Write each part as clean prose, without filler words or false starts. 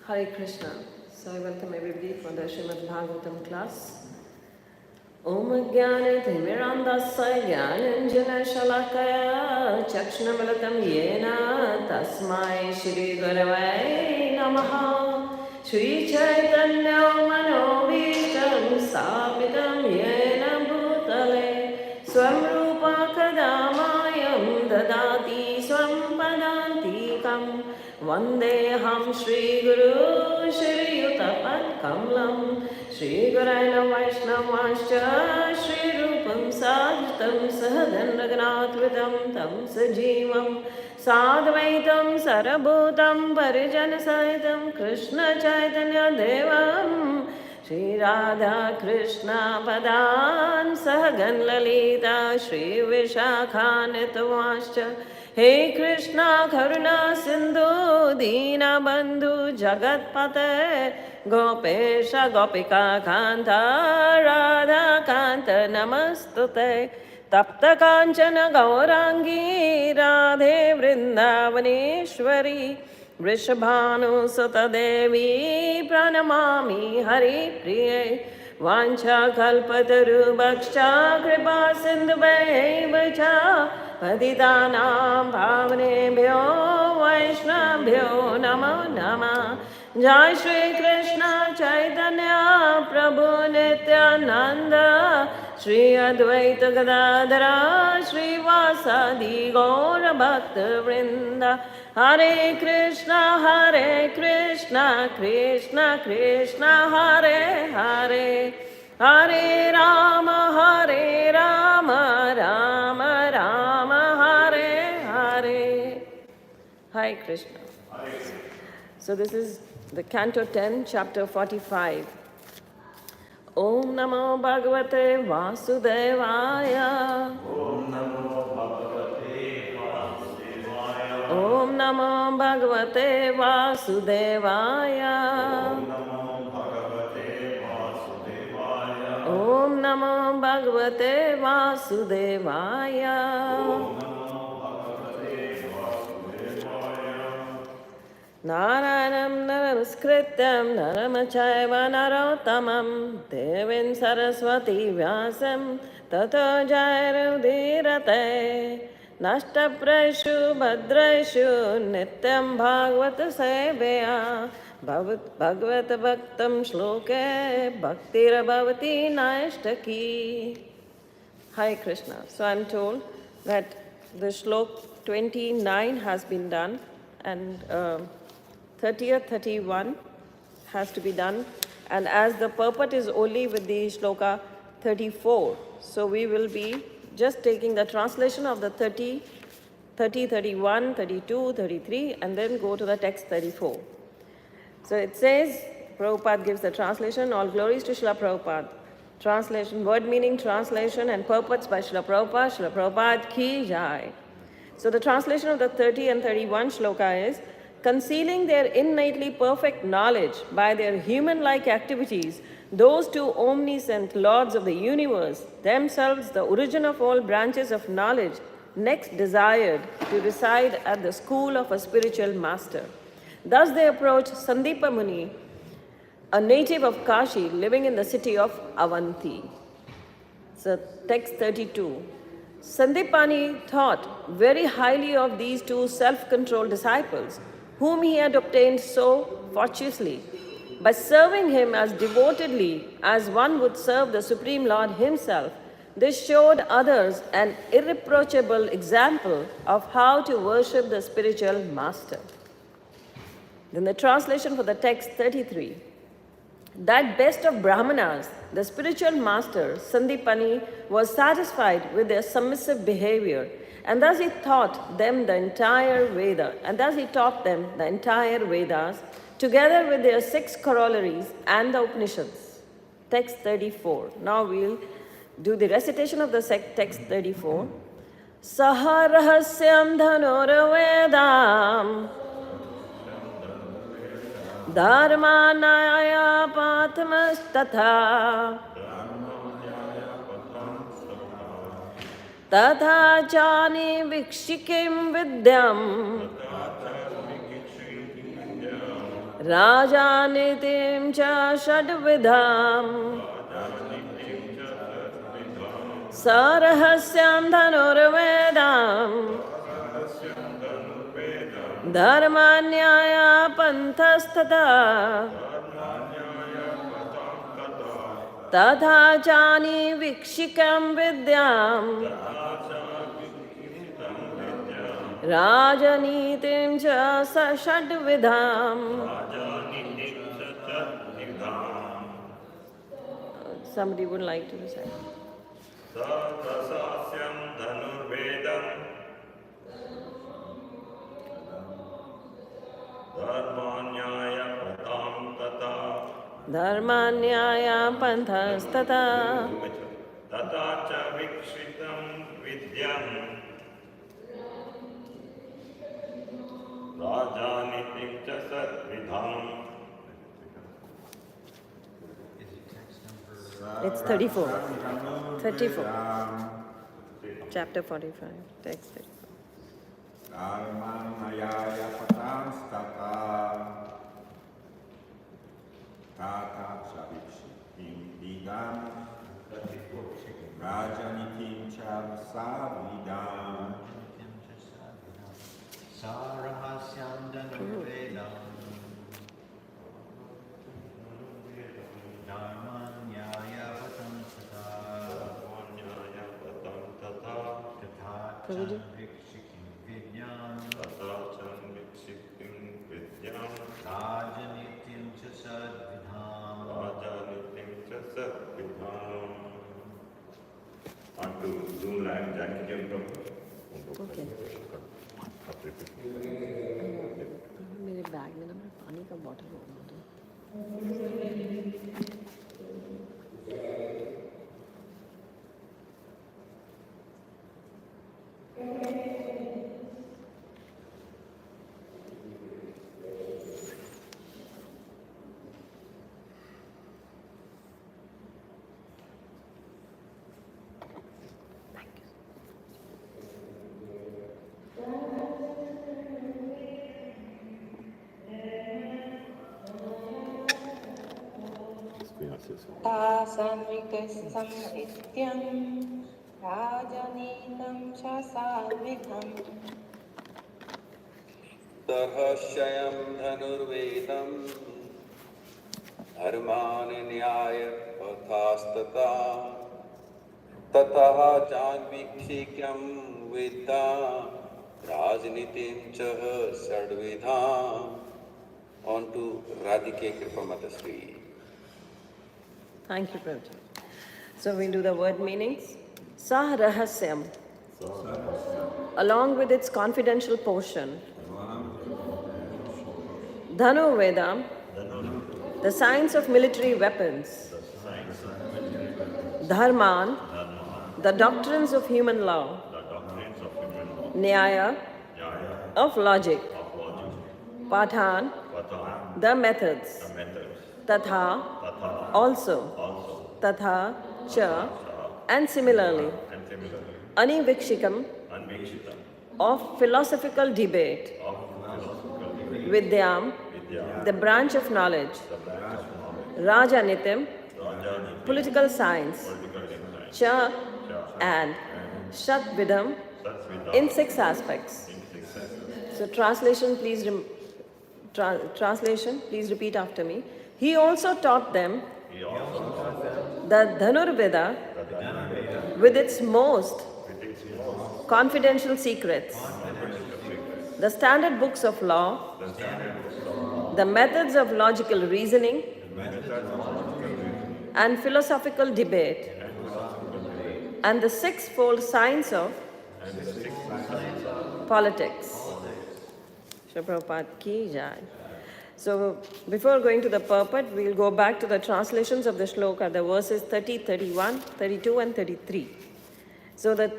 Hare Krishna. So I welcome everybody for the Srimad Bhagavatam class. Om Jnana Timirandasya Jnananjana Shalakaya Chakshunamalatam Yena Tasmai Shri Gurave Namaha Shri Chaitanya Manobishtam Sapitam Yena Bhutale Swam Rupa Kadamayam Dadati Swam Padantikam Vandeham Shri Guru Shri Yutapat Kamlam Shri Gurayana Vaishnavascha Shri Rupam Sadhitam Sahadan Raghunatvitam Tam Sajivam Sadvaitam Sarabhutam Parijana Sahitam Krishna Chaitanya Devam Shri Radha Krishna Padan Sahagan Lalita Shri Vishakhanitavascha Hey Krishna Karuna Sindhu Dina Bandhu Jagat Pate Gopesha Gopika Kanta Radha Kanta Namastute Tapta Kanchana Gaurangi Radhe Vrindavaneshwari Vrishabhanu Sutta Devi Pranamami Hari Priye Vancha Kalpataru Bhaksha Kripa Sindhu Vacha Patitanam Bhavanebhyo Vaishnabhyo Namo Namah Jai Shri Krishna Chaitanya Prabhu Nityananda Shri Advaita Gadadhara Shri Vasadi Gaura Bhakta Vrinda Hare Krishna Krishna Krishna Hare Hare Hare Rama Rama Rama Hare Hare. Hare Krishna. So this is the Canto 10, chapter 45. Om Namo Bhagavate Vasudevaya. Om Namo Bhagavate Vasudevaya. Om Namo Bhagavate Vasudevaya. Om Namo Bhagavate Vasudevaya. Om Namo Bhagavate Vasudevaya. Om Namo Bhagavate Vasudevaya. Narayanam Namaskrityam Naramachaiva Narottamam Devim Saraswati Vyasam Tato Jairudhirate Nashtaprashu Bhadrashu Nityam Bhagavata Seveya Bhagavata Bhaktam Shloke Bhaktira Bhavati Naishtaki. Hare Krishna. So I'm told that the Shlok 29 has been done and 30th, 31 has to be done. And as the purport is only with the Shloka 34, so we will be just taking the translation of the 30, 31, 32, 33, and then go to the text 34. So it says, Prabhupada gives the translation, all glories to Srila Prabhupada. Translation, word meaning, translation, and purports by Srila Prabhupada. Srila Prabhupada ki jai. So the translation of the 30 and 31 shloka is, concealing their innately perfect knowledge by their human-like activities, those two omniscient lords of the universe, themselves the origin of all branches of knowledge, next desired to reside at the school of a spiritual master. Thus they approach Sandipani Muni, a native of Kashi living in the city of Avanti. So text 32. Sandipani thought very highly of these two self-controlled disciples, whom he had obtained so fortuitously. By serving him as devotedly as one would serve the Supreme Lord himself, they showed others an irreproachable example of how to worship the spiritual master. Then the translation for the text 33. That best of Brahmanas, the spiritual master, Sandipani, was satisfied with their submissive behavior, and thus he taught them the entire Veda, together with their 6 corollaries and the Upanishads. Text 34. Now we'll do the recitation of the text 34. Saha rahasyam dhanurvedam dharma naya pathamas tatha chani vikshikim vidyam rajanitim cha shadvidham sarhasyam dhanurvedam dharmanyaya panthasthatha tatha chani vikshikam vidyam rajanitim cha shadvidham. Somebody would like to recite. Satrasasyam dhanurvedam dharmanyaya pratam tata Dharmanyaya panthasthatha tata cha vikshitam vidyam rajanitim cha satvidham. It's 34. 34. Chapter 45. Text 34. Dharmanayaya patanstata tata chavikshitim vidam rajanitim cha savidam Sarahasyam dhanurvedam dharmanyaya patamsata tatha Prabhuji? vikshikim vidyam rajanitim cha sadvidham. On to Zoom line, Jackie came from. Okay. मेरे bag में ना मैं पानी का bottle होगा तो तासान्विकसंहृत्यं राजनीतं च सान्विधम् सहस्यं धनुर्वेदं धर्मान् न्याय पथास्तता ततः चान्वीक्षिक्यं विद्या राजनीतिं च षड्विधाम्. On to Radhike Kripamatashri. Thank you, Prabhuji. So we'll do the word meanings. Sah rahasyam, along with its confidential portion. Dhanu Vedam, the science of military weapons. Dharman, the doctrines of human law. Nyaya, of logic. Pathan, the methods. Tatha, also. Tatha, cha, and similarly. Anivikshikam, of philosophical debate. Vidyam, the branch of knowledge. Rajanitim, political science. Cha, and Shatvidham, in 6 aspects. So translation, please repeat after me. He also taught them the Dhanurveda with its most confidential secrets, the standard books of law, the methods of logical reasoning, and philosophical debate, and the 6-fold science of politics. Shri Prabhupada ki jai. So, before going to the purport, we will go back to the translations of the shloka, the verses 30, 31, 32 and 33. So, the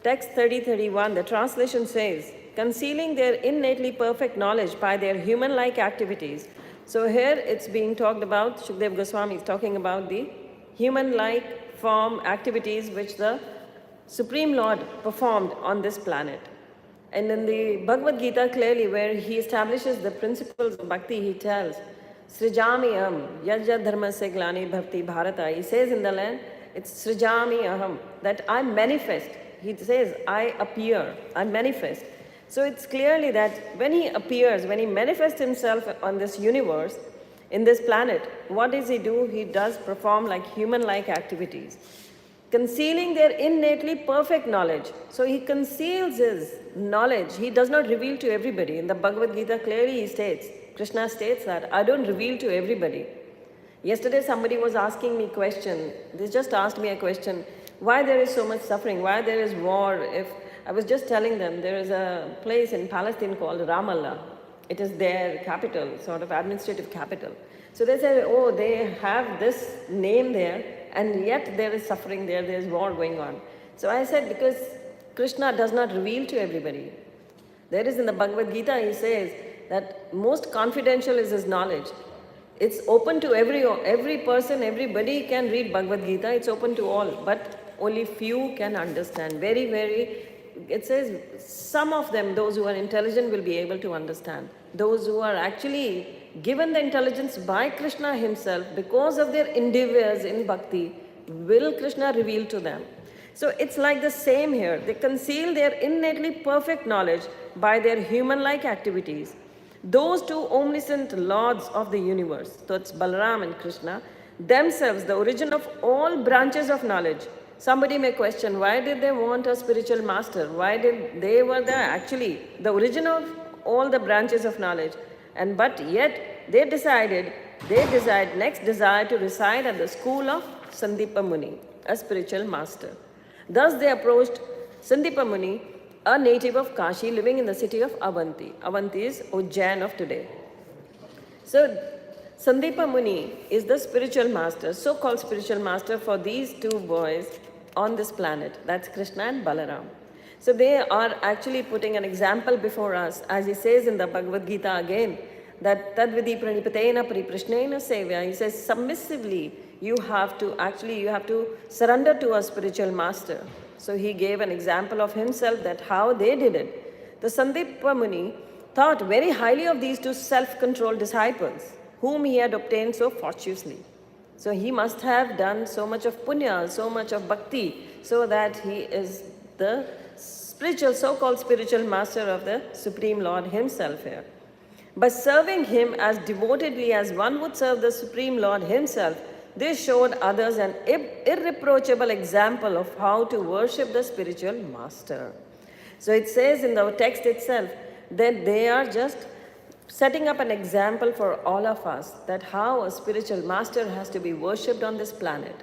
text 3031, the translation says, concealing their innately perfect knowledge by their human-like activities. So here it's being talked about, Shukdev Goswami is talking about the human-like form activities which the Supreme Lord performed on this planet. And in the Bhagavad Gita, clearly, where he establishes the principles of bhakti, he tells, Srijami aham, yajja dharma se glani bhakti bharata. He says in the land, it's Srijami aham, that I manifest. He says, I appear, I manifest. So it's clearly that when he appears, when he manifests himself on this universe, in this planet, what does he do? He does perform like human-like activities, concealing their innately perfect knowledge. So he conceals his knowledge. He does not reveal to everybody. In the Bhagavad Gita, clearly he states, Krishna states that, I don't reveal to everybody. Yesterday somebody was asking me a question. They just asked me a question, why there is so much suffering, why there is war. If I was just telling them, there is a place in Palestine called Ramallah. It is their capital, sort of administrative capital. So they said, oh, they have this name there, and yet there is suffering there, there is war going on. So I said, because Krishna does not reveal to everybody. There is in the Bhagavad Gita, he says that most confidential is his knowledge. It's open to every person, everybody can read Bhagavad Gita, it's open to all, but only few can understand. Very, it says some of them, those who are intelligent, will be able to understand. Those who are actually given the intelligence by Krishna himself, because of their endeavors in bhakti, will Krishna reveal to them. So it's like the same here. They conceal their innately perfect knowledge by their human-like activities. Those two omniscient lords of the universe, so it's Balaram and Krishna, themselves the origin of all branches of knowledge. Somebody may question, why did they want a spiritual master? Why did they were actually the origin of all the branches of knowledge? But yet they desired to reside at the school of Sandipani Muni, a spiritual master. Thus they approached Sandipani Muni, a native of Kashi living in the city of Avanti. Avanti is Ujjain of today. So Sandipani Muni is the spiritual master, so-called spiritual master for these two boys on this planet. That's Krishna and Balaram. So they are actually putting an example before us, as he says in the Bhagavad Gita again, that tadvidi pranipatena pariprashnena sevya. He says submissively you have to surrender to a spiritual master. So he gave an example of himself, that how they did it. The Sandipani Muni thought very highly of these two self-controlled disciples, whom he had obtained so fortuitously. So he must have done so much of punya, so much of bhakti, so that he is the so-called spiritual master of the Supreme Lord himself here. By serving him as devotedly as one would serve the Supreme Lord himself, they showed others an irreproachable example of how to worship the spiritual master. So it says in the text itself that they are just setting up an example for all of us, that how a spiritual master has to be worshipped on this planet.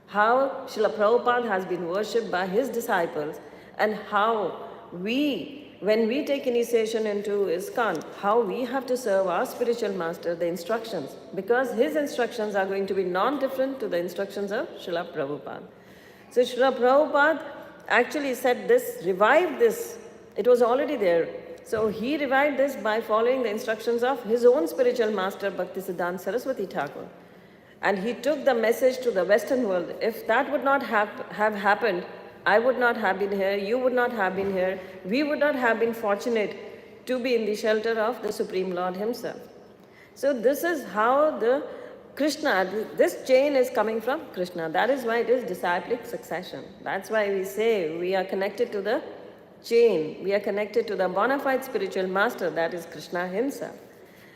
How Srila Prabhupada has been worshipped by his disciples, and how we, when we take initiation into ISKCON, how we have to serve our spiritual master, the instructions, because his instructions are going to be non-different to the instructions of Srila Prabhupada. So Srila Prabhupada actually said this, revived this. It was already there. So he revived this by following the instructions of his own spiritual master, Bhaktisiddhanta Saraswati Thakur. And he took the message to the Western world. If that would not have happened, I would not have been here, you would not have been here, we would not have been fortunate to be in the shelter of the Supreme Lord himself. So this is how the Krishna, this chain is coming from Krishna. That is why it is disciplic succession. That's why we say we are connected to the chain, we are connected to the bona fide spiritual master, that is Krishna himself.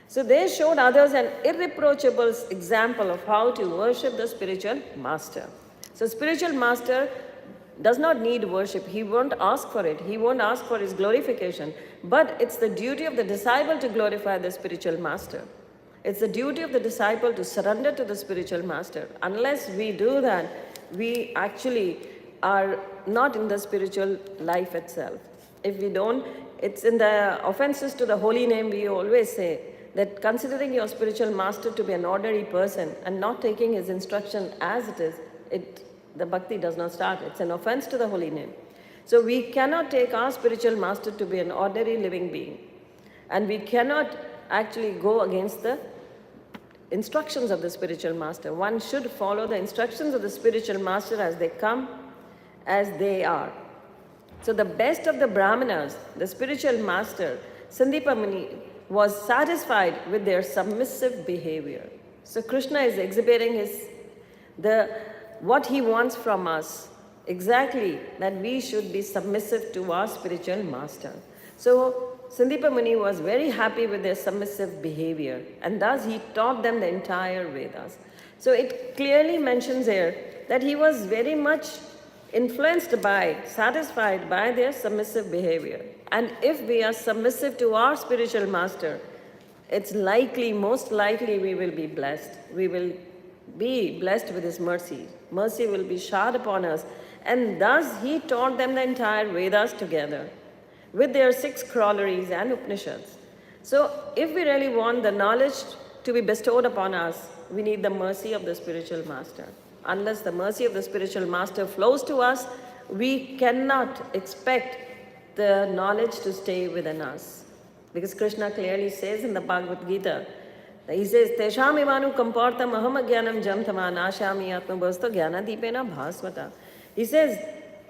So they showed others an irreproachable example of how to worship the spiritual master. So spiritual master does not need worship. He won't ask for it. He won't ask for his glorification. But it's the duty of the disciple to glorify the spiritual master. It's the duty of the disciple to surrender to the spiritual master. Unless we do that, we actually are not in the spiritual life itself. If we don't, it's in the offenses to the holy name, we always say that considering your spiritual master to be an ordinary person and not taking his instruction as it is, the bhakti does not start. It's an offense to the holy name. So we cannot take our spiritual master to be an ordinary living being. And we cannot actually go against the instructions of the spiritual master. One should follow the instructions of the spiritual master as they come, as they are. So the best of the Brahmanas, the spiritual master, Sandipani, was satisfied with their submissive behavior. So Krishna is exhibiting what he wants from us, exactly that we should be submissive to our spiritual master. So Sandipani was very happy with their submissive behavior, and thus he taught them the entire Vedas. So it clearly mentions here that he was very much influenced by, satisfied by their submissive behavior. And if we are submissive to our spiritual master, it's likely, most likely we will be blessed. We will be blessed with his mercy. Mercy will be showered upon us. And thus he taught them the entire Vedas together with their 6 corollaries and Upanishads. So if we really want the knowledge to be bestowed upon us, we need the mercy of the spiritual master. Unless the mercy of the spiritual master flows to us, we cannot expect the knowledge to stay within us. Because Krishna clearly says in the Bhagavad Gita, he says, Tesham imanu kampartam aham agyanam jamtama nashami atmabhasta jnana deepena bhasvata. He says,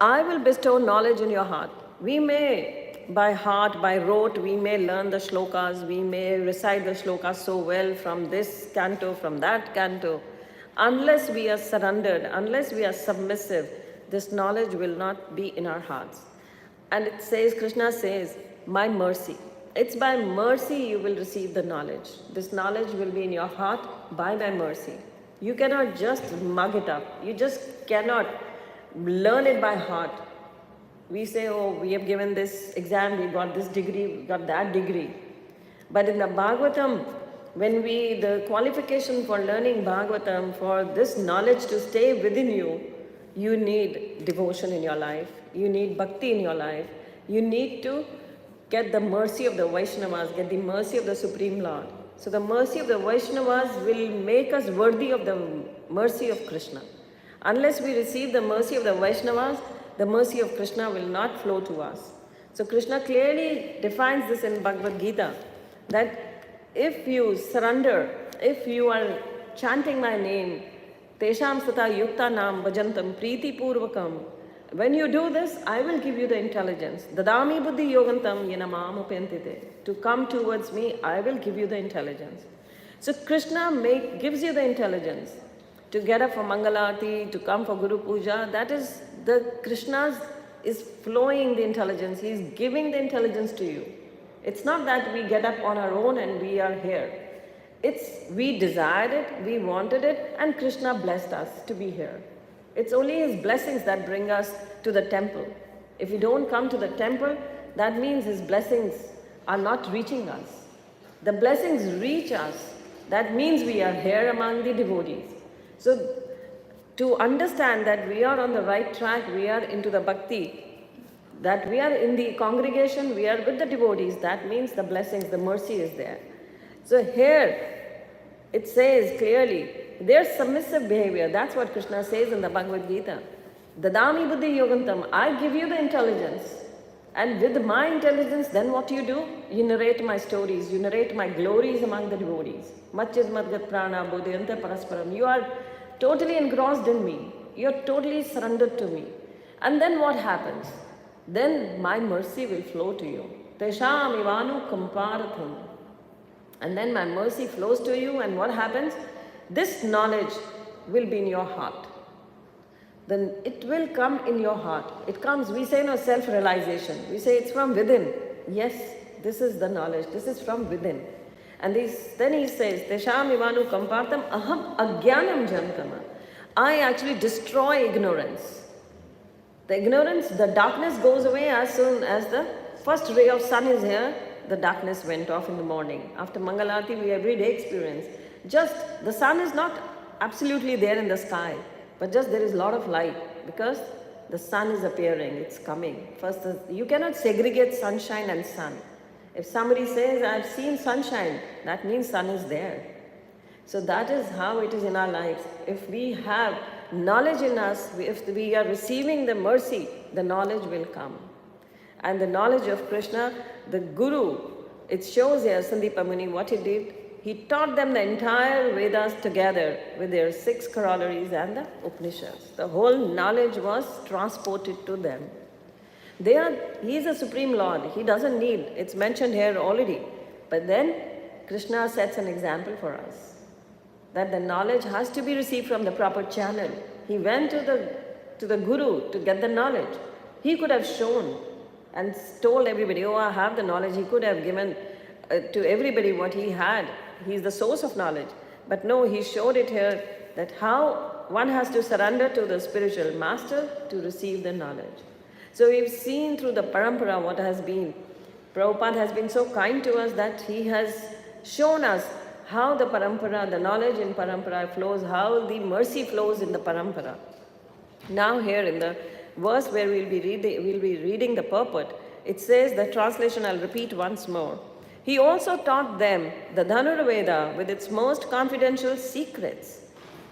I will bestow knowledge in your heart. We may, by heart, by rote, we may learn the shlokas, we may recite the shlokas so well from this canto, from that canto. Unless we are surrendered, unless we are submissive, this knowledge will not be in our hearts. And it says, Krishna says, my mercy. It's by mercy you will receive the knowledge. This knowledge will be in your heart by my mercy. You cannot just mug it up. You just cannot learn it by heart. We say, oh, we have given this exam, we got this degree, we got that degree. But in the Bhagavatam, when the qualification for learning Bhagavatam, for this knowledge to stay within you, you need devotion in your life, you need bhakti in your life, you need to get the mercy of the Vaishnavas, get the mercy of the Supreme Lord. So the mercy of the Vaishnavas will make us worthy of the mercy of Krishna. Unless we receive the mercy of the Vaishnavas, the mercy of Krishna will not flow to us. So Krishna clearly defines this in Bhagavad Gita, that if you surrender, if you are chanting my name, Tesham Sata Yukta Nam Bhajantam Preeti Purvakam, when you do this, I will give you the intelligence. Dadami Buddhi Yogantam Yenamam Upentite. To come towards me, I will give you the intelligence. So Krishna gives you the intelligence to get up for Mangalarti, to come for Guru Puja. That is, Krishna is flowing the intelligence. He is giving the intelligence to you. It's not that we get up on our own and we are here. It's we desired it, we wanted it, and Krishna blessed us to be here. It's only his blessings that bring us to the temple. If we don't come to the temple, that means his blessings are not reaching us. The blessings reach us. That means we are here among the devotees. So to understand that we are on the right track, we are into the bhakti, that we are in the congregation, we are with the devotees, that means the blessings, the mercy is there. So here it says clearly, their submissive behavior, that's what Krishna says in the Bhagavad Gita. Dadami buddhi yogantam, I give you the intelligence. And with my intelligence, then what do? You narrate my stories, you narrate my glories among the devotees. Machis madgat prana bodhyanta parasparam. You are totally engrossed in me. You are totally surrendered to me. And then what happens? Then my mercy will flow to you. Tesham ivanu kamparatham. And then my mercy flows to you, and what happens? This knowledge will be in your heart. Then it will come in your heart. It comes, we say no self-realization. We say it's from within. Yes, this is the knowledge. This is from within. And then he says, Tesham ivanu kampartam aham agyanam jantama. I actually destroy ignorance. The ignorance, the darkness goes away as soon as the first ray of sun is here. The darkness went off in the morning. After Mangalarti, we everyday experience. Just the sun is not absolutely there in the sky, but just there is a lot of light because the sun is appearing, it's coming. First, you cannot segregate sunshine and sun. If somebody says, I've seen sunshine, that means sun is there. So that is how it is in our lives. If we have knowledge in us, if we are receiving the mercy the knowledge will come. And the knowledge of Krishna, the Guru, it shows here Sandipa Muni what he did. He taught them the entire Vedas together with their 6 corollaries and the Upanishads. The whole knowledge was transported to them. He is a Supreme Lord. He doesn't need, it's mentioned here already. But then Krishna sets an example for us that the knowledge has to be received from the proper channel. He went to the Guru to get the knowledge. He could have shown and told everybody, oh, I have the knowledge. He could have given to everybody what he had. He is the source of knowledge. But no, he showed it here that how one has to surrender to the spiritual master to receive the knowledge. So we've seen through the parampara what has been. Prabhupada has been so kind to us that he has shown us how the parampara, the knowledge in parampara flows, how the mercy flows in the parampara. Now here in the verse where we'll be reading the purport, it says, the translation I'll repeat once more. He also taught them the Dhanurveda with its most confidential secrets.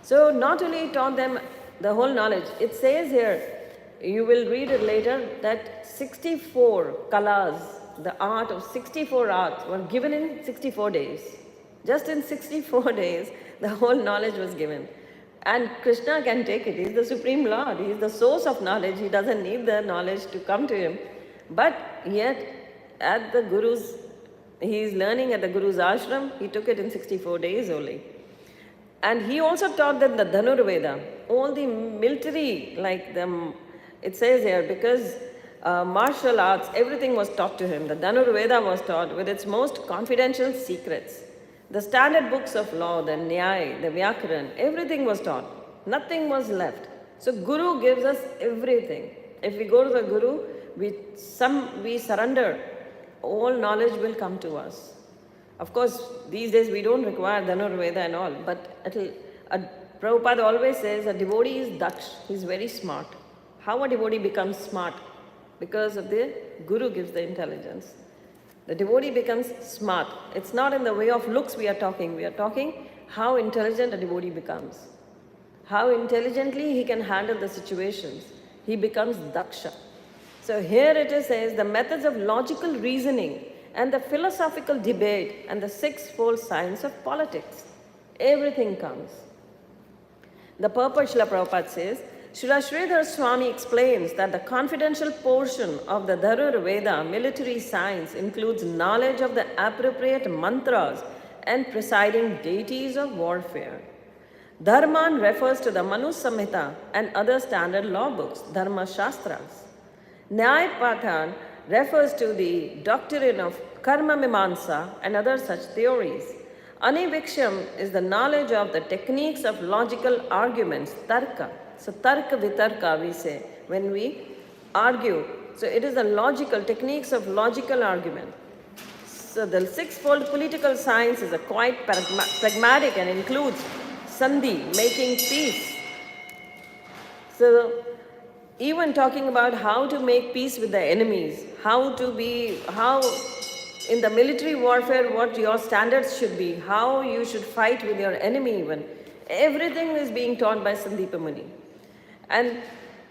So not only taught them the whole knowledge, it says here, you will read it later, that 64 kalas, the art of 64 arts were given in 64 days. Just in 64 days, the whole knowledge was given. And Krishna can take it. He is the Supreme Lord. He is the source of knowledge. He doesn't need the knowledge to come to him. But yet, at the Guru's, he is learning at the Guru's ashram. He took it in 64 days only. And he also taught them the Dhanurveda. All the military, it says here, because martial arts, everything was taught to him. The Dhanurveda was taught with its most confidential secrets. The standard books of law, the Nyaya, the Vyakaran, everything was taught. Nothing was left. So Guru gives us everything. If we go to the Guru, we surrender. All knowledge will come to us. Of course, these days we don't require Dhanurveda and all, but Prabhupada always says a devotee is daksh, he's very smart. How a devotee becomes smart? Because of the Guru gives the intelligence. The devotee becomes smart. It's not in the way of looks we are talking. We are talking how intelligent a devotee becomes. How intelligently he can handle the situations. He becomes daksha. So here it says the methods of logical reasoning and the philosophical debate and the 6-fold science of politics. Everything comes. The purport Srila Prabhupada says, Srila Sridhar Swami explains that the confidential portion of the Dharur Veda military science includes knowledge of the appropriate mantras and presiding deities of warfare. Dharman refers to the Manu Samhita and other standard law books, Dharma Shastras. Nyaya Pathan refers to the doctrine of Karma Mimamsa and other such theories. Aniviksham is the knowledge of the techniques of logical arguments, Tarka. So Tarka Vitarka we say when we argue. So it is the logical techniques of logical argument. So the 6-fold political science is quite pragmatic and includes Sandhi, making peace. So even talking about how to make peace with the enemies, how in the military warfare what your standards should be, how you should fight with your enemy even. Everything is being taught by Sandipa Muni. And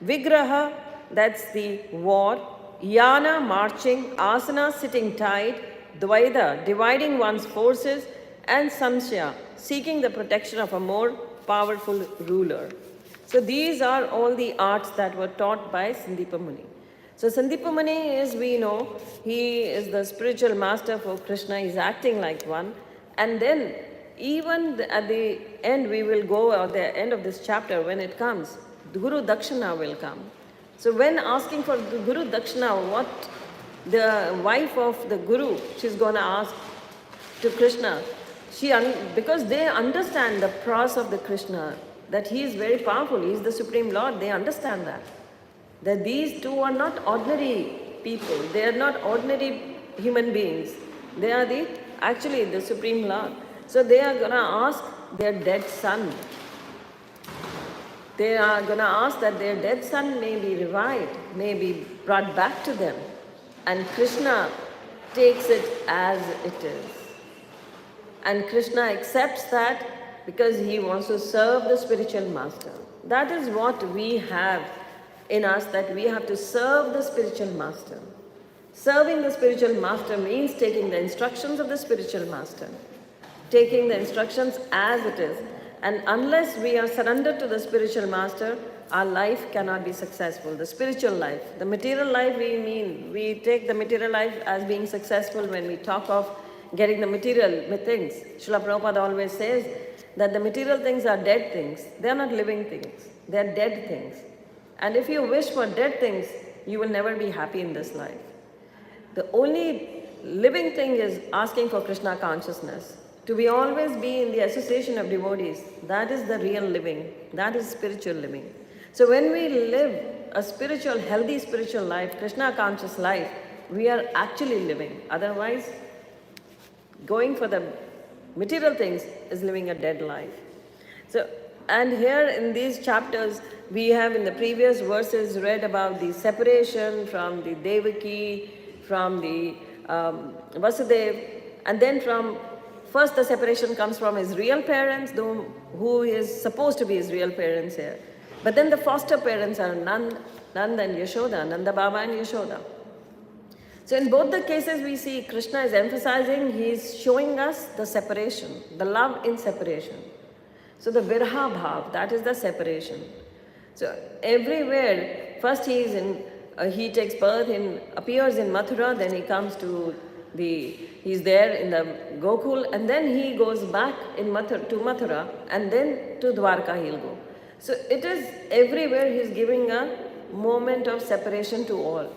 Vigraha, that's the war, Yana, marching, Asana, sitting tight, Dvaida, dividing one's forces, and Samshya, seeking the protection of a more powerful ruler. So these are all the arts that were taught by Sandipa Muni. So Sandipa Muni is, we know, he is the spiritual master for Krishna, he's acting like one. And then even at the end, we will go at the end of this chapter when it comes, the Guru Dakshina will come. So when asking for the Guru Dakshina, what the wife of the Guru, she's going to ask to Krishna, because they understand the pras of the Krishna, that he is very powerful, he is the Supreme Lord, they understand that. That these two are not ordinary people, they are not ordinary human beings, they are actually the Supreme Lord. So they are going to ask their dead son. They are going to ask that their dead son may be revived, may be brought back to them. And Krishna takes it as it is. And Krishna accepts that because he wants to serve the spiritual master. That is what we have in us that we have to serve the spiritual master. Serving the spiritual master means taking the instructions of the spiritual master, taking the instructions as it is. And unless we are surrendered to the spiritual master, our life cannot be successful. The spiritual life, the material life, we take the material life as being successful when we talk of getting the material things. Srila Prabhupada always says that the material things are dead things. They are not living things. They are dead things. And if you wish for dead things, you will never be happy in this life. The only living thing is asking for Krishna consciousness. To be always be in the association of devotees, that is the real living. That is spiritual living. So when we live a spiritual, healthy spiritual life, Krishna conscious life, we are actually living. Otherwise, going for the material things is living a dead life. So, and here in these chapters, we have in the previous verses read about the separation from the Devaki, from the Vasudev, and then from first the separation comes from his real parents, who is supposed to be his real parents here. But then the foster parents are Nanda and Yashoda, Nanda Baba and Yashoda. So in both the cases we see Krishna is emphasizing, he is showing us the separation, the love in separation. So the Virha Bhav, that is the separation. So everywhere, first he takes birth, appears in Mathura, then he comes to he's there in the Gokul, and then he goes back to Mathura, and then to Dwarka he'll go. So it is everywhere he's giving a moment of separation to all.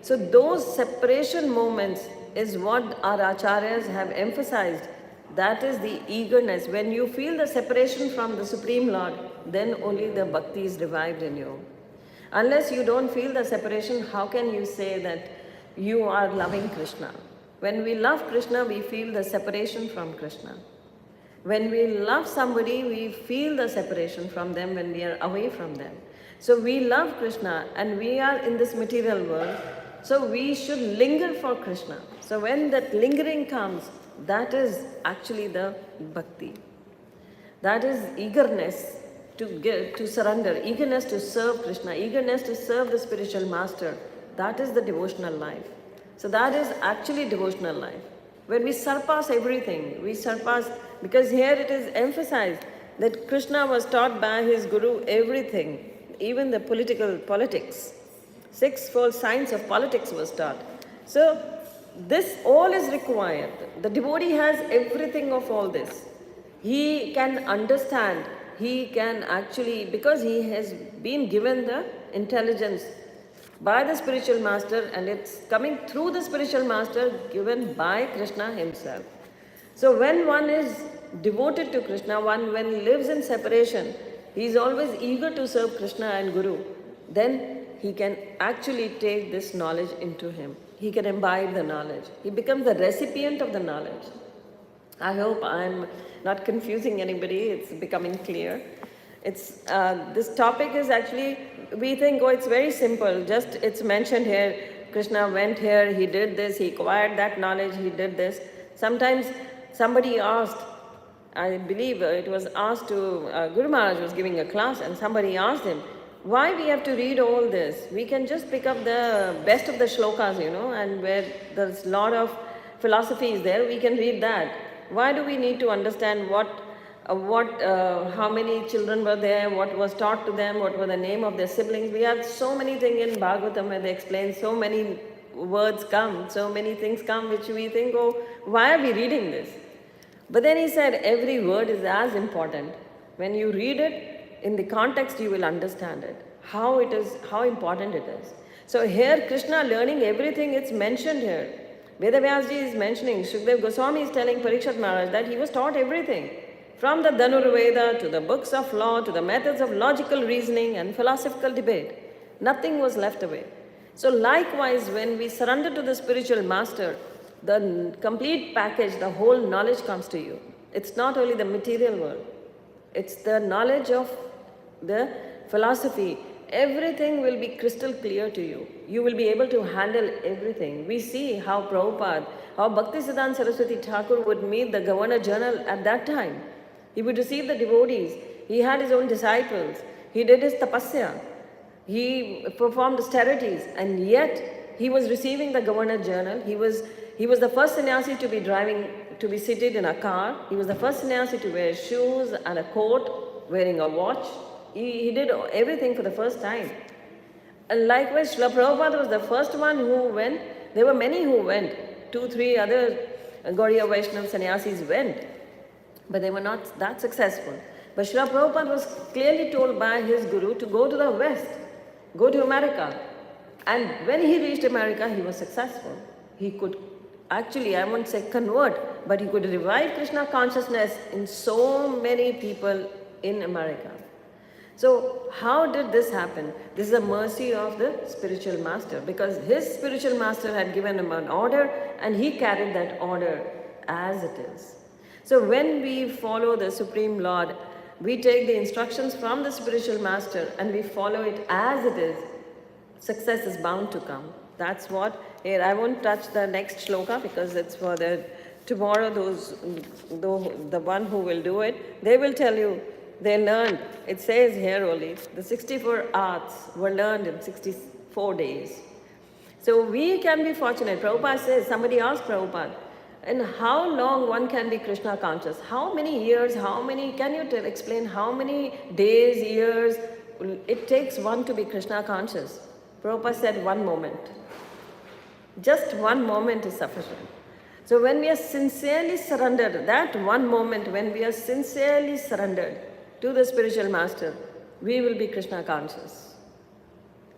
So those separation moments is what our acharyas have emphasized. That is the eagerness. When you feel the separation from the Supreme Lord, then only the bhakti is revived in you. Unless you don't feel the separation, how can you say that you are loving Krishna? When we love Krishna, we feel the separation from Krishna. When we love somebody, we feel the separation from them when we are away from them. So we love Krishna and we are in this material world. So we should linger for Krishna. So when that lingering comes, that is actually the bhakti. That is eagerness to give, to surrender, eagerness to serve Krishna, eagerness to serve the spiritual master. That is the devotional life. So that is actually devotional life. When we surpass everything, because here it is emphasized that Krishna was taught by his guru everything, even the politics. Sixfold science of politics was taught. So this all is required. The devotee has everything of all this. He can understand, he can actually, because he has been given the intelligence by the spiritual master, and it's coming through the spiritual master given by Krishna himself. So when one is devoted to Krishna, when lives in separation, he is always eager to serve Krishna and Guru. Then he can actually take this knowledge into him. He can imbibe the knowledge. He becomes the recipient of the knowledge. I hope I'm not confusing anybody. It's becoming clear. This topic is actually, we think, oh, it's very simple. Just it's mentioned here, Krishna went here, he did this, he acquired that knowledge, he did this. Sometimes somebody asked, I believe it was asked to, Guru Maharaj was giving a class and somebody asked him, why we have to read all this? We can just pick up the best of the shlokas, and where there's a lot of philosophy is there, we can read that. Why do we need to understand how many children were there, what was taught to them, what were the name of their siblings? We have so many things in Bhagavatam where they explain, so many words come, so many things come which we think, oh, why are we reading this? But then he said, every word is as important. When you read it, in the context you will understand it, how important it is. So here Krishna learning everything, it's mentioned here. Vedavyasji is mentioning, Shukdev Goswami is telling Parikshit Maharaj that he was taught everything. From the Dhanurveda to the books of law to the methods of logical reasoning and philosophical debate. Nothing was left away. So likewise, when we surrender to the spiritual master, the complete package, the whole knowledge comes to you. It's not only the material world. It's the knowledge of the philosophy. Everything will be crystal clear to you. You will be able to handle everything. We see how Prabhupada, how Bhaktisiddhanta Saraswati Thakur would meet the Governor General at that time. He would receive the devotees. He had his own disciples. He did his tapasya. He performed austerities, and yet he was receiving the governor general. He was the first sannyasi to be seated in a car. He was the first sannyasi to wear shoes and a coat, wearing a watch. He did everything for the first time. And likewise, Srila Prabhupada was the first one who went. There were many who went. 2, 3 other Gaudiya Vaishnava sannyasis went, but they were not that successful. But Srila Prabhupada was clearly told by his guru to go to the West, go to America. And when he reached America, he was successful. He could actually, I won't say convert, but he could revive Krishna consciousness in so many people in America. So how did this happen? This is a mercy of the spiritual master, because his spiritual master had given him an order and he carried that order as it is. So when we follow the Supreme Lord, we take the instructions from the spiritual master and we follow it as it is, success is bound to come. That's what, here I won't touch the next shloka because it's for tomorrow the one who will do it, they will tell you, they learned, it says here only, the 64 arts were learned in 64 days. So we can be fortunate. Prabhupada says, somebody asked Prabhupada, and how long one can be Krishna conscious? How many years, can you explain how many days, years it takes one to be Krishna conscious? Prabhupada said 1 moment. Just 1 moment is sufficient. So when we are sincerely surrendered, that 1 moment when we are sincerely surrendered to the spiritual master, we will be Krishna conscious.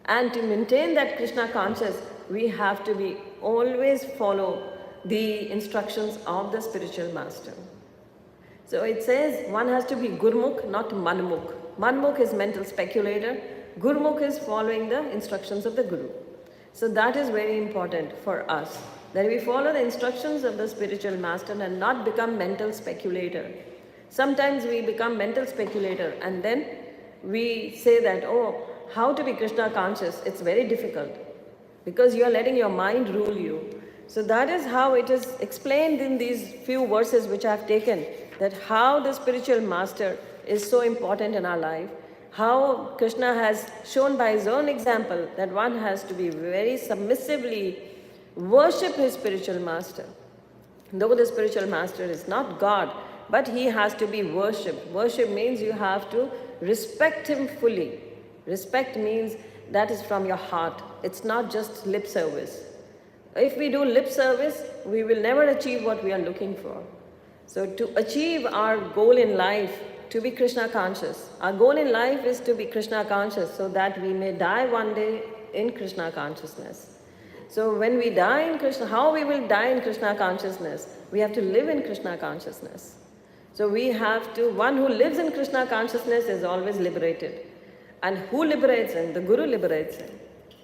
And to maintain that Krishna conscious, we have to be always follow the instructions of the spiritual master. So it says one has to be Gurmukh, not Manmukh. Manmukh is mental speculator. Gurmukh is following the instructions of the Guru. So that is very important for us, that we follow the instructions of the spiritual master and not become mental speculator. Sometimes we become mental speculator and then we say that, oh, how to be Krishna conscious? It's very difficult because you are letting your mind rule you. So that is how it is explained in these few verses which I have taken, that how the spiritual master is so important in our life, how Krishna has shown by his own example that one has to be very submissively worship his spiritual master. Though the spiritual master is not God, but he has to be worshipped. Worship means you have to respect him fully. Respect means that is from your heart. It's not just lip service. If we do lip service, we will never achieve what we are looking for. So to achieve our goal in life, to be Krishna conscious, our goal in life is to be Krishna conscious so that we may die one day in Krishna consciousness. So when we die in Krishna, how we will die in Krishna consciousness? We have to live in Krishna consciousness. So we have to, one who lives in Krishna consciousness is always liberated. And who liberates him? The Guru liberates him.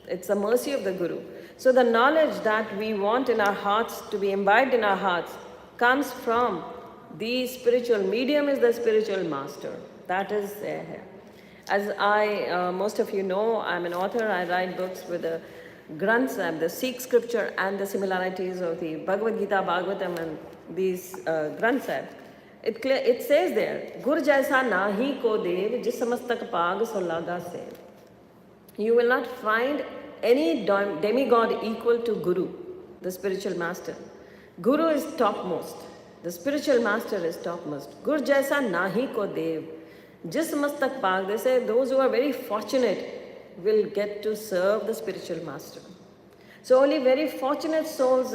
It's the mercy of the Guru. So the knowledge that we want in our hearts, to be imbibed in our hearts, comes from the spiritual medium, is the spiritual master. That is there. As most of you know, I'm an author. I write books with the Granths, the Sikh scripture and the similarities of the Bhagavad Gita, Bhagavatam and these Granths. It says there, Gur jaisa nahi ko dev jis samastak paag solaga se. You will not find any demigod equal to Guru, the spiritual master. Guru is topmost. The spiritual master is topmost. Gur jaisa nahi ko dev jis samastak paag. They say those who are very fortunate will get to serve the spiritual master. So only very fortunate souls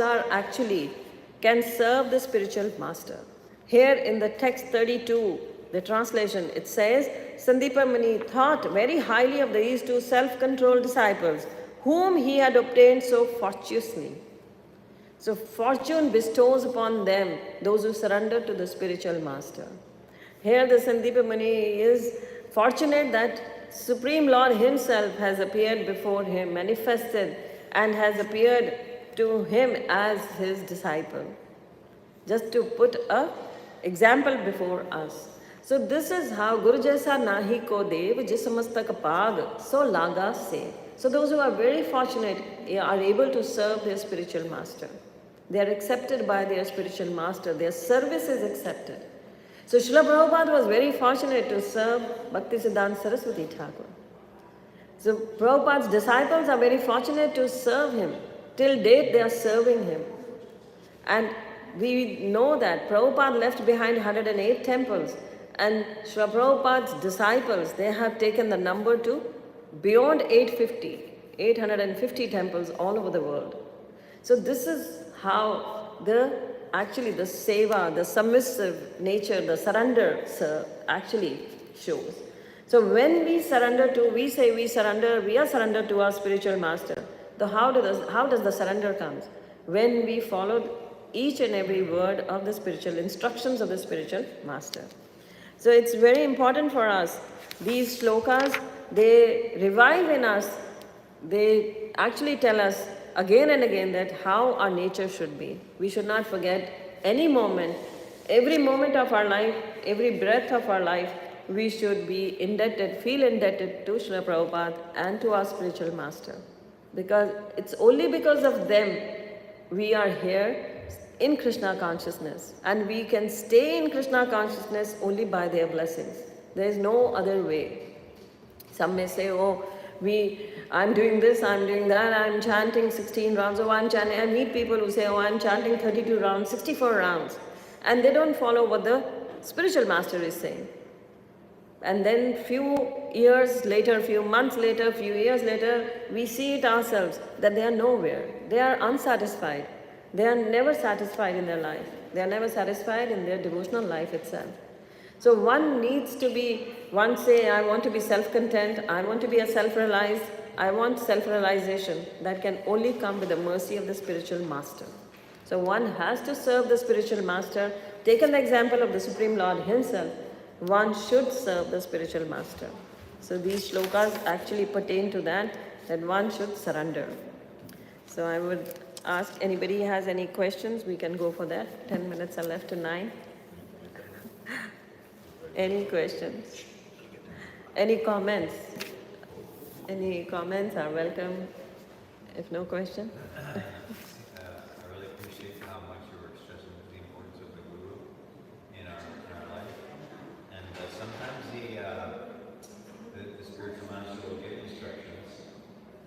can serve the spiritual master. Here in the text 32, the translation, it says, Sandipani thought very highly of these 2 self-controlled disciples, whom he had obtained so fortuitously. So fortune bestows upon them those who surrender to the spiritual master. Here the Sandipani is fortunate that Supreme Lord himself has appeared before him, manifested, and has appeared to him as his disciple. Just to put a example before us. So this is how Guru jaisa nahi ko dev jis samastak paag so laga se. So those who are very fortunate are able to serve their spiritual master. They are accepted by their spiritual master. Their service is accepted. So Srila Prabhupada was very fortunate to serve Bhakti Siddhanta Saraswati Thakur. So Prabhupada's disciples are very fortunate to serve him. Till date they are serving him. And we know that Prabhupada left behind 108 temples, and Srila Prabhupada's disciples, they have taken the number to beyond 850 temples all over the world. So this is how actually the seva, the submissive nature, the surrender actually shows. So when we surrender to, we say we are surrendered to our spiritual master. So how does the surrender comes? When we followed each and every word of the spiritual instructions of the spiritual master. So it's very important for us. These shlokas, they revive in us, they actually tell us again and again that how our nature should be. We should not forget any moment, every moment of our life, every breath of our life, we should be indebted, feel indebted to Srila Prabhupada and to our spiritual master. Because it's only because of them we are here in Krishna consciousness, and we can stay in Krishna consciousness only by their blessings. There is no other way. Some may say, oh, I'm doing this, I'm doing that, I'm chanting 16 rounds, I meet people who say, oh, I'm chanting 32 rounds, 64 rounds, and they don't follow what the spiritual master is saying. And then few years later, few months later, few years later, we see it ourselves that they are nowhere. They are unsatisfied. They are never satisfied in their life. They are never satisfied in their devotional life itself. So one needs to one say, I want to be self-content, I want to be a self-realized, I want self-realization. That can only come with the mercy of the spiritual master. So one has to serve the spiritual master. Take an example of the Supreme Lord himself. One should serve the spiritual master. So these shlokas actually pertain to that one should surrender. So I would ask, anybody has any questions, we can go for that. 10 minutes are left to 9. Any questions? Any comments? Any comments are welcome. If no question. I really appreciate how much you were stressing the importance of the Guru in our life. And sometimes the spiritual master will give instructions,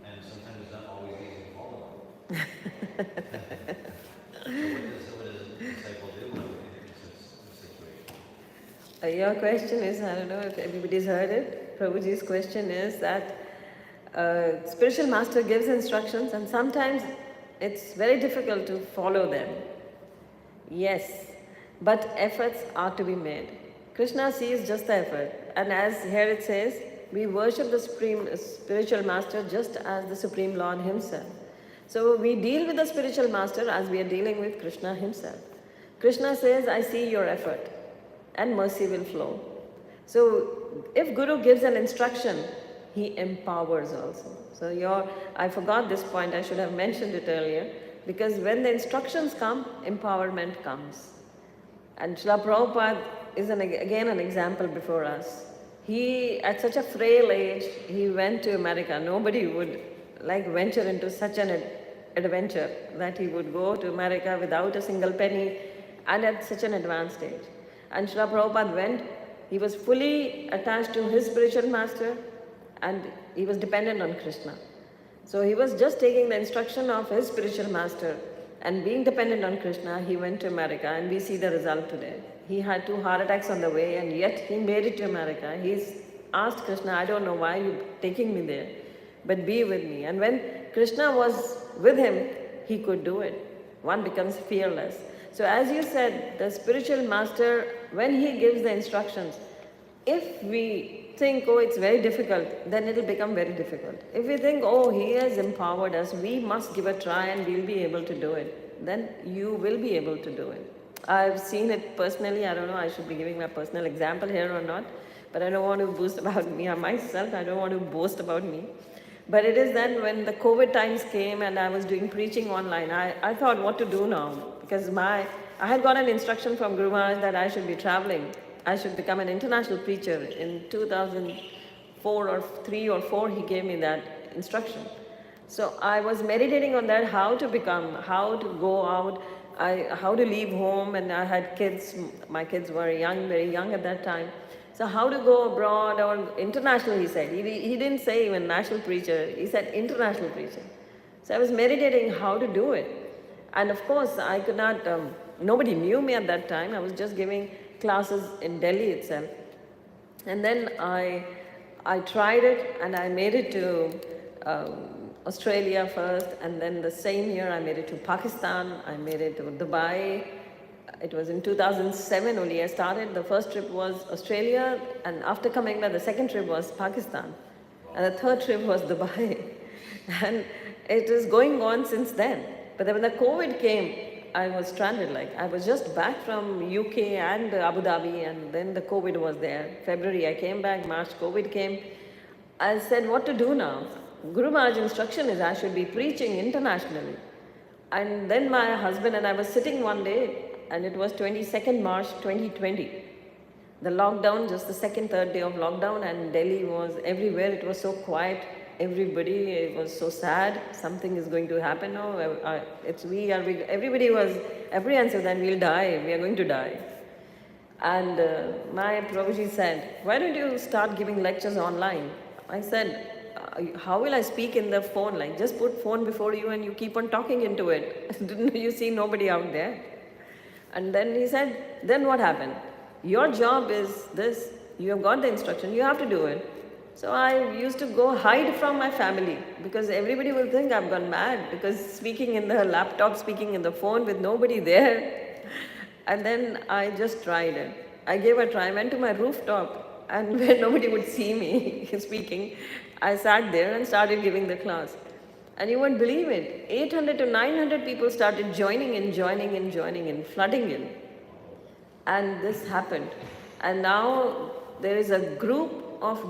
and sometimes it's not always easy to follow them. So what does a disciple do in this situation? Your question is, I don't know if everybody's heard it, Prabhuji's question is that spiritual master gives instructions and sometimes it's very difficult to follow them. Yes, but efforts are to be made. Krishna sees just the effort, and as here it says, we worship the Supreme Spiritual Master just as the Supreme Lord himself. So we deal with the Spiritual Master as we are dealing with Krishna himself. Krishna says, I see your effort, and mercy will flow. So if Guru gives an instruction, he empowers also. So I forgot this point, I should have mentioned it earlier, because when the instructions come, empowerment comes. And Srila Prabhupada is again an example before us. He, at such a frail age, he went to America. Nobody would venture into such an adventure that he would go to America without a single penny and at such an advanced age. And Srila Prabhupada went, he was fully attached to his spiritual master and he was dependent on Krishna. So he was just taking the instruction of his spiritual master and being dependent on Krishna, he went to America and we see the result today. He had 2 heart attacks on the way and yet he made it to America. He's asked Krishna, I don't know why you're taking me there, but be with me. And when Krishna was with him, he could do it. One becomes fearless. So as you said, the spiritual master, when he gives the instructions, if we think, oh, it's very difficult, then it will become very difficult. If we think, oh, he has empowered us, we must give a try and we'll be able to do it, then you will be able to do it. I've seen it personally. I don't know, I should be giving my personal example here or not, but I don't want to boast about me or myself. I don't want to boast about me. But it is that when the COVID times came and I was doing preaching online, I thought what to do now, because I had got an instruction from Guru Maharaj that I should be traveling. I should become an international preacher. In 2004 or 3 or 4, he gave me that instruction. So I was meditating on that, how to become, how to go out, how to leave home, and I had kids. My kids were young, very young at that time. So how to go abroad or international, he said. He didn't say even national preacher, he said international preacher. So I was meditating how to do it. And of course, I could not, nobody knew me at that time. I was just giving classes in Delhi itself. And then I tried it and I made it to Australia first, and then the same year I made it to Pakistan, I made it to Dubai. It was in 2007 only I started. The first trip was Australia, and after coming back, the second trip was Pakistan, and the third trip was Dubai. And it is going on since then. But then when the COVID came, I was stranded. Like I was just back from UK and Abu Dhabi, and then the COVID was there. February I came back, March COVID came. I said, what to do now? Guru Maharaj's instruction is I should be preaching internationally. And then my husband and I was sitting one day, and it was 22nd March 2020. The lockdown, just the second, third day of lockdown, and Delhi was everywhere. It was so quiet. Everybody, it was so sad. Something is going to happen now. Everybody was apprehensive that we'll die. We are going to die. And my Prabhuji said, why don't you start giving lectures online? I said, how will I speak in the phone? Like, just put phone before you and you keep on talking into it. Didn't you see nobody out there? And then he said, then what happened? Your job is this. You have got the instruction. You have to do it. So I used to go hide from my family because everybody will think I've gone mad because speaking in the laptop, speaking in the phone with nobody there. And then I just tried it. I gave a try. I went to my rooftop, and where nobody would see me speaking, I sat there and started giving the class. And you won't believe it, 800 to 900 people started joining in, flooding in. And this happened. And now there is a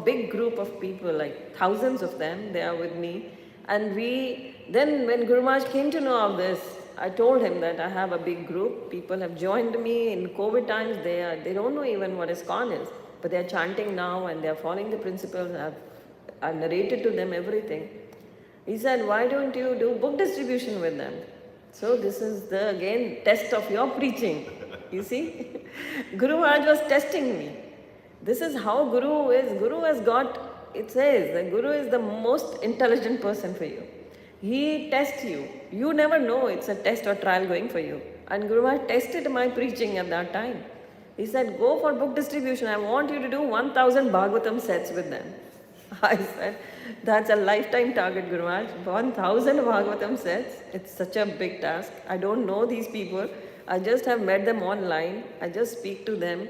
big group of people, like thousands of them, they are with me. And then when Guru Maharaj came to know of this, I told him that I have a big group. People have joined me in COVID times. They don't know even what ISKCON is, but they are chanting now and they are following the principles. I've narrated to them everything. He said, why don't you do book distribution with them? So this is again test of your preaching. You see, Guru Maharaj was testing me. This is how Guru is. Guru has got, it says, the Guru is the most intelligent person for you. He tests you. You never know it's a test or trial going for you. And Guru Maharaj tested my preaching at that time. He said, go for book distribution. I want you to do 1000 Bhagavatam sets with them. I said, that's a lifetime target, Guru Maharaj. 1000 Bhagavatam sets. It's such a big task. I don't know these people. I just have met them online. I just speak to them.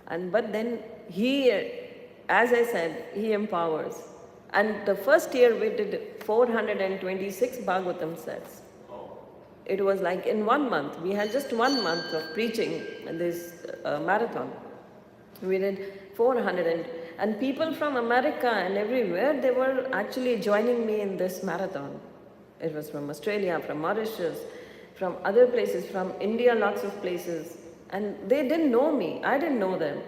But then he, as I said, he empowers. And the first year we did 426 Bhagavatam sets. It was like in 1 month. We had just 1 month of preaching in this marathon. We did 400 and people from America and everywhere, they were actually joining me in this marathon. It was from Australia, from Mauritius, from other places, from India, lots of places. And they didn't know me. I didn't know them.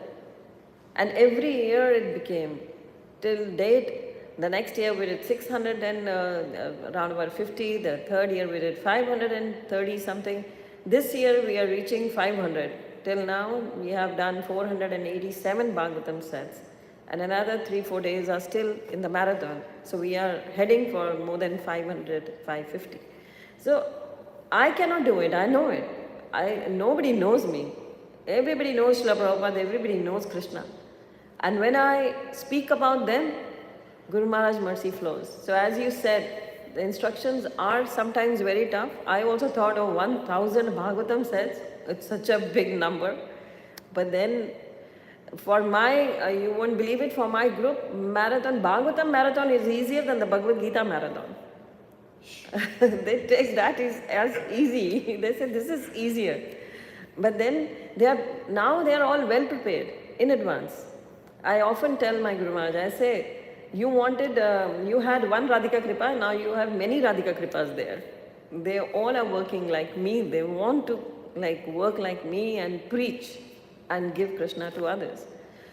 And every year it became, till date, the next year we did 600 and around about 50. The third year we did 530 something. This year we are reaching 500. Till now we have done 487 Bhagavatam sets. And another 3-4 days are still in the marathon. So we are heading for more than 500, 550. So I cannot do it. I know it. Nobody knows me. Everybody knows Srila Prabhupada. Everybody knows Krishna. And when I speak about them, Guru Maharaj mercy flows. So as you said, the instructions are sometimes very tough. I also thought of 1000 Bhagavatam sets. It's such a big number. But then for you won't believe it, for my group, Bhagavatam marathon is easier than the Bhagavad Gita marathon. They take that as easy. They say this is easier. But then they are all well prepared in advance. I often tell my Guru Maharaj, I say, you had one Radhika Kripa, now you have many Radhika Kripas there. They all are working like me. They want to work like me and preach and give Krishna to others.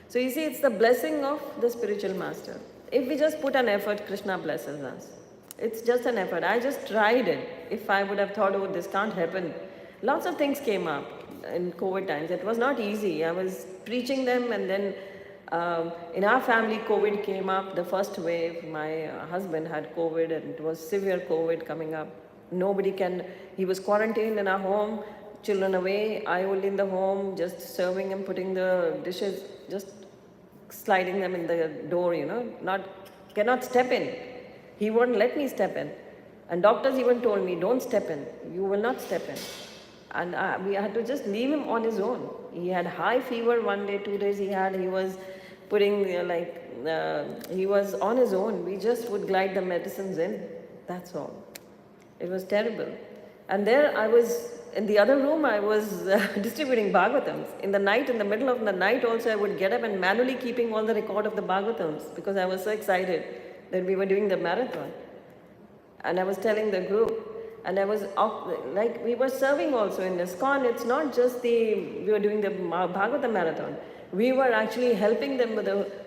So you see, it's the blessing of the spiritual master. If we just put an effort, Krishna blesses us. It's just an effort. I just tried it. If I would have thought, oh, this can't happen. Lots of things came up in COVID times. It was not easy. I was preaching them and then In our family, COVID came up, the first wave. My husband had COVID and it was severe COVID coming up. He was quarantined in our home, children away, I only in the home, just serving him, putting the dishes, just sliding them in the door, cannot step in. He wouldn't let me step in. And doctors even told me, don't step in, you will not step in. And we had to just leave him on his own. He had high fever 1 day, 2 days he was putting he was on his own. We just would glide the medicines in, that's all. It was terrible. And there I was, in the other room I was distributing Bhagavatams. In the night, in the middle of the night also I would get up and manually keeping all the record of the Bhagavatams because I was so excited that we were doing the marathon. And I was telling the group, and I was we were serving also in ISKCON. It's not just we were doing the Bhagavatam marathon. We were actually helping them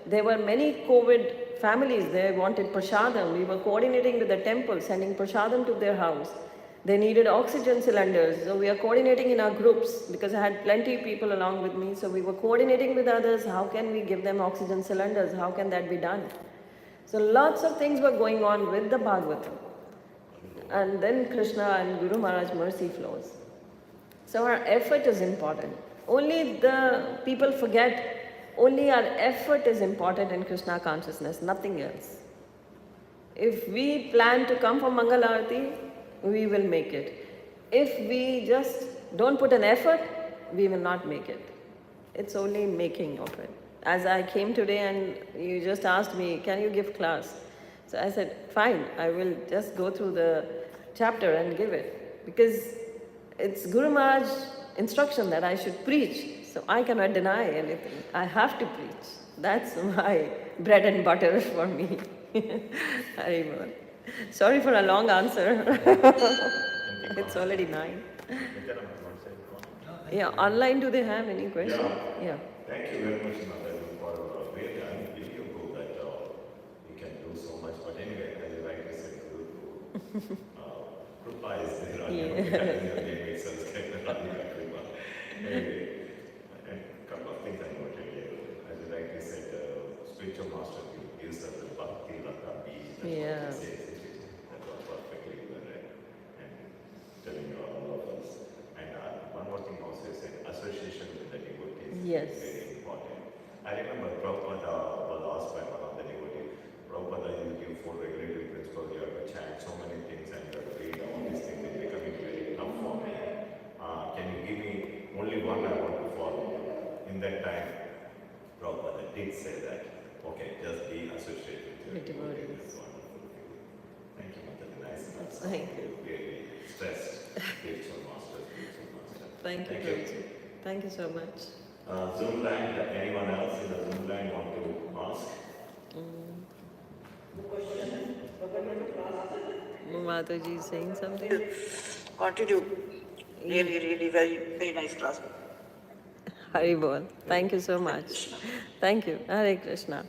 there were many COVID families, they wanted prasadam. We were coordinating with the temple, sending prasadam to their house. They needed oxygen cylinders. So we are coordinating in our groups because I had plenty of people along with me. So we were coordinating with others. How can we give them oxygen cylinders? How can that be done? So lots of things were going on with the Bhagavatam. And then Krsna and Guru Maharaj mercy flows. So our effort is important. Only the people forget, only our effort is important in Krishna consciousness, nothing else. If we plan to come for Mangal Arati, we will make it. If we just don't put an effort, we will not make it. It's only making of it. As I came today and you just asked me, can you give class? So I said, fine, I will just go through the chapter and give it. Because it's Guru Maharaj's instruction that I should preach. So I cannot deny anything. I have to preach. That's my bread and butter for me. Haribol. Sorry for a long answer. It's already 9. Yeah, online, do they have any questions? Yeah. Thank you very much, Mother, for a great unbelievable that you can do so much. But anyway, as you rightly said, Krupa is there. Anyway, and a couple of things I noted here. As you rightly said, spiritual master gives us the bhakti, lata, bees. Yeah. That was perfectly right. And telling you all of us. And one more thing also is association with the devotees Yes. is very important. I remember Prabhupada was asked by one of the devotees, Prabhupada, you give 4 regulatory principles, you have to chant so many things and you have to read all these things, it's becoming very tough for me. Can you give me only one I want to follow? In that time, Prabhupada did say that, okay, just be associated with your devotees. Thank you, Mother. Nice. Thank you. Really stressed. Spiritual master. Thank you. Thank you so much. Zoom line, anyone else in the Zoom line want to ask? Mataji is saying something? Continue. Really very, very nice class. Haribol. Thank you so much. Thank you. Hare Krishna.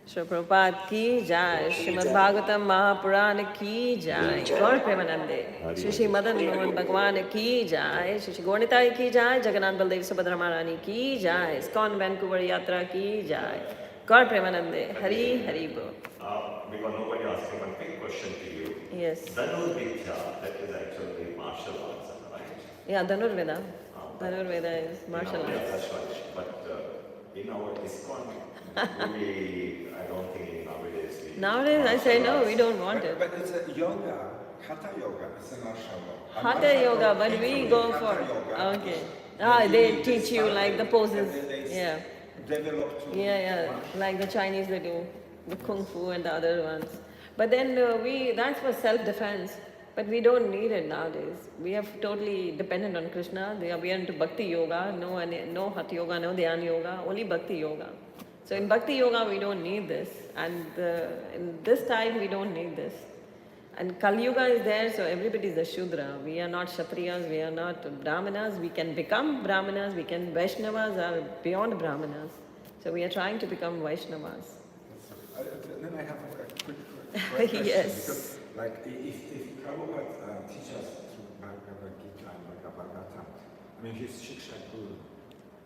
Shri Prabhupada ki jai, Srimad Bhagavatam Mahapurana ki jai, Gaur Premanande, Shri Madan Mohan Bhagwan ki jai, Shri Gornitai ki jai, Jagannath Baldev Subhadra Maharani ki jai, ISKCON Vancouver Yatra ki jai, Gaur Premanande, Hari Hari Bol. Because nobody asked me, one quick question to you. Yes. Dhanur Vidya, that is actually martial arts, right? Yeah, Dhanurveda. Dhanurveda is martial Yeah, arts. that's right. But in our ISKCON, I don't think nowadays Nowadays I say no, we don't want it. But it's a yoga, hatha yoga, it's a martial law. Hatha yoga, but we go for, okay. They teach you like the poses. Yeah. Develop to Yeah, like the Chinese they do, the Kung Fu and the other ones. But then that's for self-defense. But we don't need it nowadays. We are totally dependent on Krishna. We are into Bhakti Yoga, no Hatha Yoga, no Dhyana Yoga, only Bhakti Yoga. So in Bhakti Yoga we don't need this. And in this time we don't need this. And Kali Yuga is there, so everybody is a Shudra. We are not Kshatriyas, we are not Brahmanas. We can become Brahmanas, Vaishnavas are beyond Brahmanas. So we are trying to become Vaishnavas. Then I have a quick question. Yes. Because, like, if Prabhupada teaches us through Bhagavad Gita and Bhagavatam, I mean, his Shiksha Guru,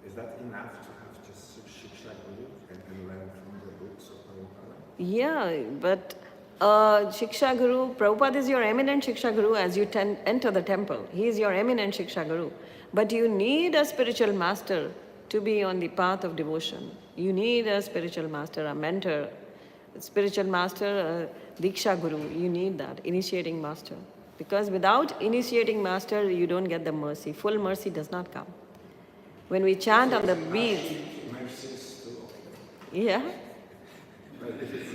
Is that enough to have just Shiksha Guru and learn from the books of Prabhupada? Yeah, but Shiksha Guru, Prabhupada is your eminent Shiksha Guru as you enter the temple. He is your eminent Shiksha Guru. But you need a spiritual master to be on the path of devotion. You need a spiritual master, a mentor, a spiritual master, a Diksha Guru. You need that, initiating master. Because without initiating master, you don't get the mercy. Full mercy does not come. When we chant on the beads, Mercies too. yeah, But if it's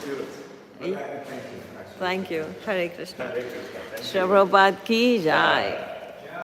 good. But thank you. Actually. thank you. Hare Krishna. Hare Krishna. Thank you. Shri Prabhupada ki jai.